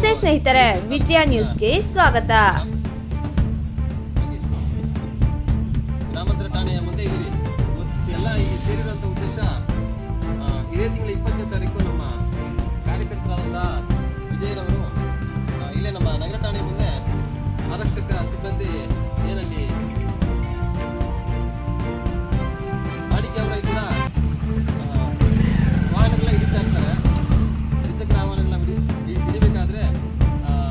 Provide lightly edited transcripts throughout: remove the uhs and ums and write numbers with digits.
ನಮಸ್ತೆ ಸ್ನೇಹಿತರೆ, ವಿಜಯ ನ್ಯೂಸ್ಗೆ ಸ್ವಾಗತ. ಗ್ರಾಮಾಂತರ ಠಾಣೆಯ ಮುಂದೆ ಇದ್ದೀವಿ. ಎಲ್ಲ ಈ ಸೇರಿರುವಂಥ ಉದ್ದೇಶ, ಇದೇ ತಿಂಗಳ 20ನೇ ತಾರೀಕು ನಮ್ಮ ಕಾರ್ಯಕರ್ತರಾದಂಥ ವಿಜಯರವರು ಇಲ್ಲೇ ನಮ್ಮ ನಗರ ಠಾಣೆ ಮುಂದೆ ಆರಕ್ಷಕ ಸಿಬ್ಬಂದಿ ಏನಲ್ಲಿ ಗಾಡಿ ಕ್ಯಾಮ್ರಾ ಕೂಡ ವಾಹನಗಳನ್ನ ಹಿಡಿತಾ ಇರ್ತಾರೆ. ದ್ವಿಚಕ್ರ ವಾಹನಗಳನ್ನ ಹಿಡಿಬೇಕಾದ್ರೆ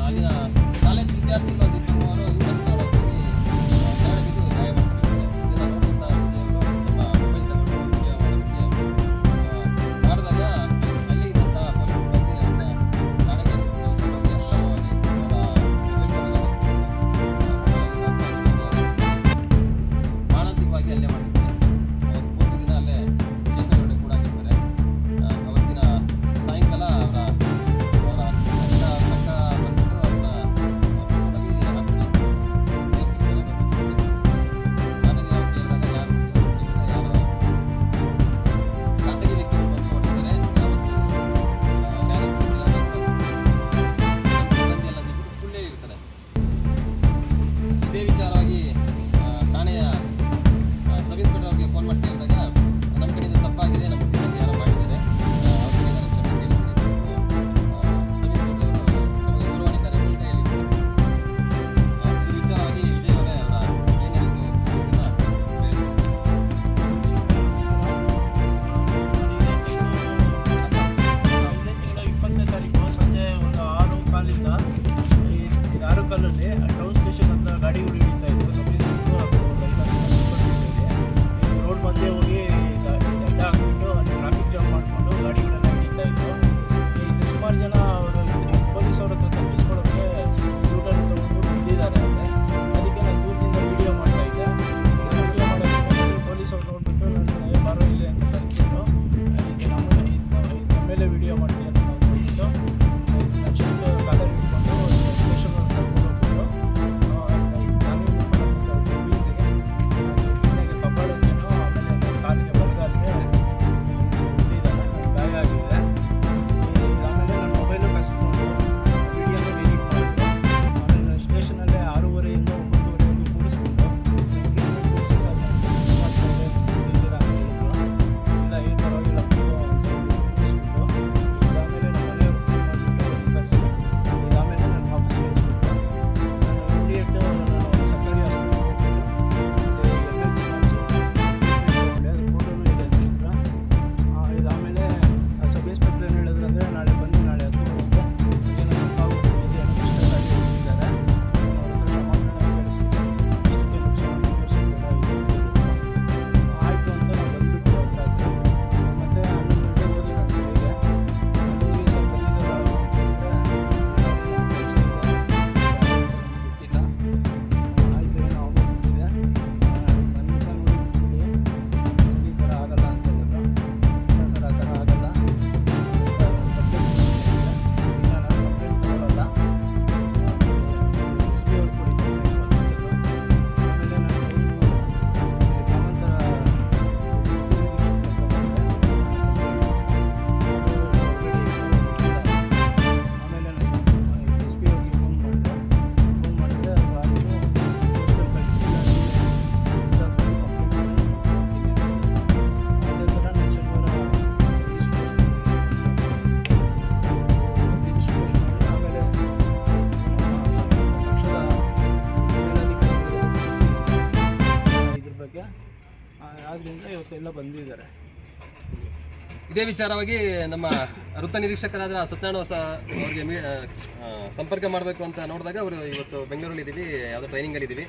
ಅಲ್ಲಿನ ಕಾಲೇಜ್ ವಿದ್ಯಾರ್ಥಿಗಳು ಇದೇ ವಿಚಾರವಾಗಿ ಠಾಣೆಯ ಸಬ್ ಇನ್ಸ್ಪೆಕ್ಟರ್ ಅವರಿಗೆ ಫೋನ್ ಮಾಡಿ ಕೇಳಿದಾಗ ನಮ್ಮ ಕಡೆಯಿಂದ ತಪ್ಪಾಗಿದೆ, ನಮ್ಮ ಸಿಬ್ಬಂದಿ ಯಾರೋ ಮಾಡಿದ್ದಾರೆ, ಅವ್ರ ಕಡೆಯಿಂದ ಕ್ಷಮೆ ಕೇಳಿದ್ದೀನಿ ಸಬ್ ಇನ್ಸ್ಪೆಕ್ಟರ್ ಅವರು ದೂರವಾಣಿ ಕರೆ ಮೂಲಕ ಹೇಳಿದ್ದಾರೆ. ಈ ವಿಚಾರವಾಗಿ ವಿಜಯ್ ಅವರೇ ಅವರ ಏನೇನಿತ್ತು ಟೌನ್ ಸ್ಟೇಷನ್ ಅಂತ ಗಾಡಿಗಳು ಹಿಡಿತಾ ಇತ್ತು. ರೋಡ್ ಮಧ್ಯೆ ಹೋಗಿ ಅಡ್ಡ ಹಾಕ್ಬಿಟ್ಟು ಅಲ್ಲಿ ಟ್ರಾಫಿಕ್ ಜಾಮ್ ಮಾಡಿಕೊಂಡು ಗಾಡಿಗಳೆಲ್ಲ ಹಿಡಿತಾ ಇತ್ತು. ಇದು ಸುಮಾರು ಜನ ಅವರು ಪೊಲೀಸ್ ಅವ್ರ ಹತ್ರ ತಪ್ಪಿಸ್ಕೊಳ್ಳೋಕ್ಕೆ ಯೂಟರ್ನ್ ತಗೊಂಡು ಬಿದ್ದಿದ್ದಾರೆ. ಅದಕ್ಕೆ ನಾನು ದೂರದಿಂದ ವೀಡಿಯೋ ಮಾಡ್ತಾ ಇದ್ದೆ. ವೀಡಿಯೋ ಮಾಡೋಕ್ಕೆ ಪೊಲೀಸ್ ಅವ್ರು ನೋಡ್ಬಿಟ್ಟು ನನಗೆ ಬಾರೋ ಇಲ್ಲಿ ಅಂತ ಕರೆದಿಟ್ಟು ಅದಕ್ಕೆ ನಮ್ಮ ಮೇಲೆ ವೀಡಿಯೋ ಮಾಡ್ತೀವಿ ಅಂತ ನಾವು ನೋಡ್ಬಿಟ್ಟು ನಾನು ಚೆಕ್ ಕಾಲರ್ ಹಿಡ್ಕೊಂಡು ಸ್ಟೇಷನ್ ಆದ್ದರಿಂದ ಇವತ್ತೆಲ್ಲ ಬಂದಿದ್ದಾರೆ. ಇದೇ ವಿಚಾರವಾಗಿ ನಮ್ಮ ವೃತ್ತ ನಿರೀಕ್ಷಕರಾದ ಸತ್ಯನಾರಾಯಣ ಅವ್ರಿಗೆ ಸಂಪರ್ಕ ಮಾಡಬೇಕು ಅಂತ ನೋಡಿದಾಗ ಅವರು ಇವತ್ತು ಬೆಂಗಳೂರಲ್ಲಿ ಇದ್ದೀವಿ, ಯಾವುದೋ ಟ್ರೈನಿಂಗಲ್ಲಿ ಇದ್ದೀವಿ,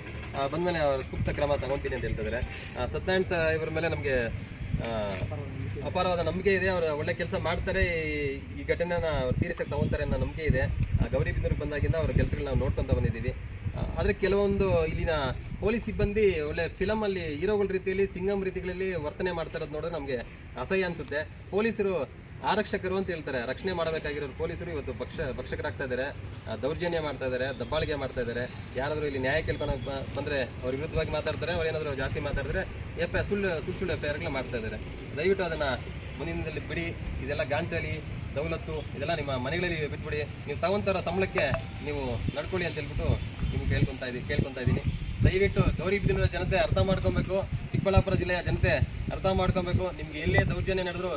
ಬಂದಮೇಲೆ ಅವರು ಸೂಕ್ತ ಕ್ರಮ ತಗೊತೀನಿ ಅಂತ ಹೇಳ್ತಿದ್ದಾರೆ. ಸತ್ಯನಾರಾಯಣ ಇವರ ಮೇಲೆ ನಮಗೆ ಅಪಾರವಾದ ನಂಬಿಕೆ ಇದೆ. ಅವರು ಒಳ್ಳೆ ಕೆಲಸ ಮಾಡ್ತಾರೆ, ಈ ಘಟನೆನ ಅವ್ರು ಸೀರಿಯಸ್ ಆಗಿ ತಗೊತಾರೆ ಅನ್ನೋ ನಂಬಿಕೆ ಇದೆ. ಗೌರಿಬಿದನೂರಿಗೆ ಬಂದಾಗಿಂದ ಅವರ ಕೆಲಸಗಳನ್ನ ನಾವು ನೋಡ್ಕೊತ ಬಂದಿದ್ದೀವಿ. ಆದರೆ ಕೆಲವೊಂದು ಇಲ್ಲಿನ ಪೊಲೀಸ್ ಸಿಬ್ಬಂದಿ ಒಳ್ಳೆ ಫಿಲಮಲ್ಲಿ ಹೀರೋಗಳ ರೀತಿಯಲ್ಲಿ ಸಿಂಗಮ್ ರೀತಿಗಳಲ್ಲಿ ವರ್ತನೆ ಮಾಡ್ತಾ ಇರೋದು ನೋಡಿದ್ರೆ ನಮಗೆ ಅಸಹ್ಯ ಅನಿಸುತ್ತೆ. ಪೊಲೀಸರು ಆರಕ್ಷಕರು ಅಂತ ಹೇಳ್ತಾರೆ, ರಕ್ಷಣೆ ಮಾಡಬೇಕಾಗಿರೋರು ಪೊಲೀಸರು ಇವತ್ತು ಭಕ್ಷಕರಾಗ್ತಾ ಇದ್ದಾರೆ, ದೌರ್ಜನ್ಯ ಮಾಡ್ತಾ ಇದ್ದಾರೆ, ದಬ್ಬಾಳಿಕೆ ಮಾಡ್ತಾ ಇದ್ದಾರೆ. ಯಾರಾದರೂ ಇಲ್ಲಿ ನ್ಯಾಯ ಕೇಳ್ಕೊಳಕ್ಕೆ ಬಂದರೆ ಅವ್ರ ವಿರುದ್ಧವಾಗಿ ಮಾತಾಡ್ತಾರೆ, ಅವ್ರು ಏನಾದರೂ ಜಾಸ್ತಿ ಮಾತಾಡಿದ್ರೆ ಸುಳ್ಳು FIRಗಳನ್ನ ಮಾಡ್ತಾ ಇದ್ದಾರೆ. ದಯವಿಟ್ಟು ಅದನ್ನು ಮುಂದಿನದಲ್ಲಿ ಬಿಡಿ. ಇದೆಲ್ಲ ಗಾಂಚಲಿ ದೌಲತ್ತು ಇದೆಲ್ಲ ನಿಮ್ಮ ಮನೆಗಳಲ್ಲಿ ಬಿಟ್ಬಿಡಿ. ನೀವು ತಗೊಂತಾರೋ ಸಂಬಳಕ್ಕೆ ನೀವು ನಡ್ಕೊಳ್ಳಿ ಅಂತ ಹೇಳ್ಬಿಟ್ಟು ನಿಮ್ಗೆ ಕೇಳ್ಕೊತಾ ಇದ್ದೀನಿ. ದಯವಿಟ್ಟು ಗೌರಿಬಿದನೂರಿನ ಜನತೆ ಅರ್ಥ ಮಾಡ್ಕೊಬೇಕು, ಚಿಕ್ಕಬಳ್ಳಾಪುರ ಜಿಲ್ಲೆಯ ಜನತೆ ಅರ್ಥ ಮಾಡ್ಕೊಬೇಕು. ನಿಮ್ಗೆ ಎಲ್ಲೇ ದೌರ್ಜನ್ಯ ನಡೆದ್ರು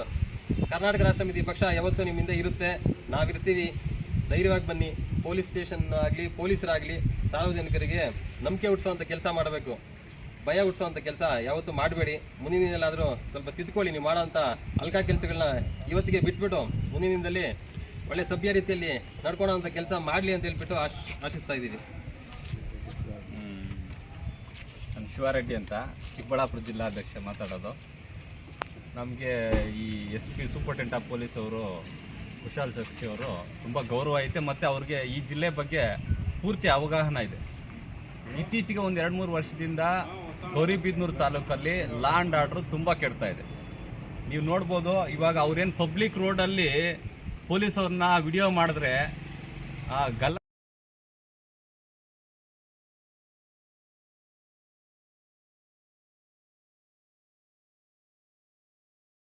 ಕರ್ನಾಟಕ ರಾಷ್ಟ್ರ ಸಮಿತಿ ಪಕ್ಷ ಯಾವತ್ತೂ ನಿಮ್ಮಿಂದ ಇರುತ್ತೆ, ನಾವಿರ್ತೀವಿ. ಧೈರ್ಯವಾಗಿ ಬನ್ನಿ. ಪೊಲೀಸ್ ಸ್ಟೇಷನ್ ಆಗಲಿ, ಪೊಲೀಸರಾಗಲಿ ಸಾರ್ವಜನಿಕರಿಗೆ ನಂಬಿಕೆ ಹುಟ್ಟಿಸೋವಂಥ ಕೆಲಸ ಮಾಡಬೇಕು, ಭಯ ಹುಟ್ಟಿಸೋವಂಥ ಕೆಲಸ ಯಾವತ್ತೂ ಮಾಡಬೇಡಿ. ಮುಂದಿನ ದಿನದಲ್ಲಾದರೂ ಸ್ವಲ್ಪ ತಿದ್ಕೊಳ್ಳಿ. ನೀವು ಮಾಡೋಂಥ ಅಲ್ಕಾ ಕೆಲಸಗಳನ್ನ ಇವತ್ತಿಗೆ ಬಿಟ್ಬಿಟ್ಟು ಮುಂದಿನ ದಿನದಲ್ಲಿ ಒಳ್ಳೆ ಸಭ್ಯ ರೀತಿಯಲ್ಲಿ ನಡ್ಕೊಳ್ಳೋವಂಥ ಕೆಲಸ ಮಾಡಲಿ ಅಂತ ಹೇಳ್ಬಿಟ್ಟು ಆಶಿಸ್ತಾ ಇದ್ದೀವಿ. ನಾನು ಶಿವಾರೆಡ್ಡಿ ಅಂತ, ಚಿಕ್ಕಬಳ್ಳಾಪುರ ಜಿಲ್ಲಾಧ್ಯಕ್ಷ ಮಾತಾಡೋದು. ನಮಗೆ ಈ SP ಸೂಪರಿಂಟೆಂಡೆಂಟ್ ಆಫ್ ಪೊಲೀಸ್ ಅವರು ಕುಶಾಲ್ ಚಕ್ಷಿ ಅವರು ತುಂಬ ಗೌರವ ಐತೆ, ಮತ್ತು ಅವ್ರಿಗೆ ಈ ಜಿಲ್ಲೆ ಬಗ್ಗೆ ಪೂರ್ತಿ ಅವಗಾಹನ ಇದೆ. ಇತ್ತೀಚೆಗೆ ಒಂದು 2-3 ವರ್ಷದಿಂದ ಗೌರಿಬಿದನೂರು ತಾಲೂಕಲ್ಲಿ ಲಾ ಆ್ಯಂಡ್ ಆರ್ಡ್ರು ತುಂಬ ಕೆಡ್ತಾ ಇದೆ. ನೀವು ನೋಡ್ಬೋದು, ಇವಾಗ ಅವ್ರೇನು ಪಬ್ಲಿಕ್ ರೋಡಲ್ಲಿ ಪೊಲೀಸವ್ರನ್ನ ವಿಡಿಯೋ ಮಾಡಿದ್ರೆ ಗಲ್ಲ